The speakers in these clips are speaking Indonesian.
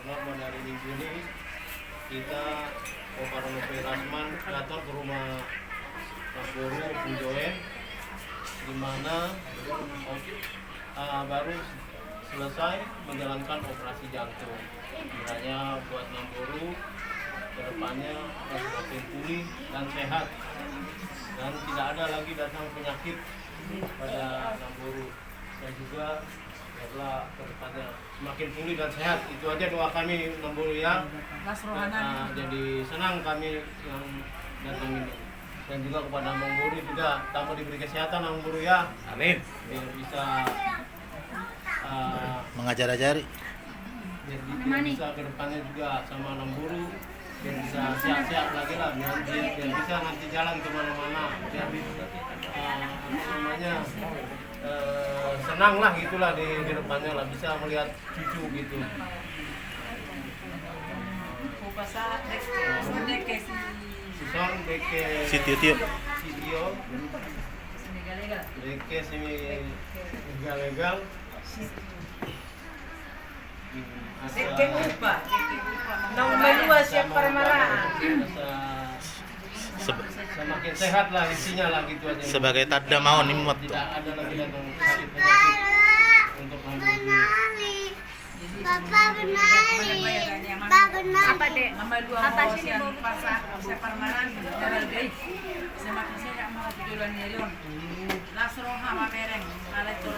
karena pada hari Minggu ini kita Koparonope Rasman datang ke rumah Guru Punjoen, di mana baru selesai menjalankan operasi jantung. Kiranya buat Namburu kedepannya semakin pulih dan sehat, dan tidak ada lagi datang penyakit pada Namburu, dan juga adalah kedepannya semakin pulih dan sehat. Itu aja doa kami Namburu ya. Jadi senang kami yang datang ini, dan juga kepada Namburu juga tambah diberi kesehatan Namburu ya. Amin. Biar bisa mengajar-ajari. Biar bisa kedepannya juga sama Namburu, biar bisa sehat-sehat lagi lah, biar bisa nanti jalan kemana-mana, biar senang lah gitulah di depannya lah, bisa melihat cucu gitu. Sison deke Sitio. deke sini legal. Nomor 2 siap permarah. Semakin sehat lah intinya lah gitu aja. Sebagai tanda mau nih muat. Tidak ada lagi datang sakit penyakit untuk Namburu. Papa benari. Papa benari. Apa dek? Apa sih dia mau pasar separmaran daral gay. Semakin saya mau tujuan nyeron. Lasro hama bereng. Ala itu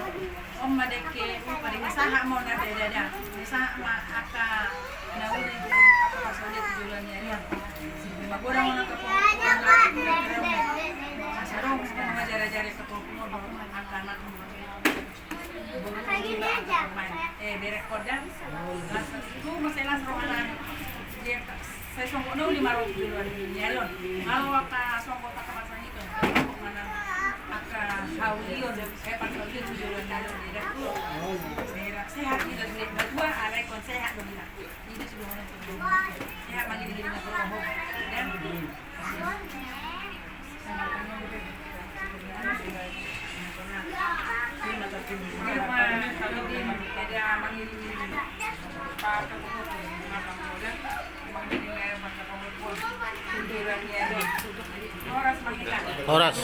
om madeke paling saha mau na dada. Saha ma aka nauli apa pasalnya tujuan nyeron. Magurang mo na kapong sarong mengajar-ajari kapong anak-anak berekodan itu masih langsung dia saya songkok dulu 500 duluan nyaron kalau aka songkok tak pasang itu mana aka hawion pakai duluan nyaron dia tuh sehat tidak berdua ada kon sehat begini itu sudah sehat lagi di dirinya kalau dan Horas.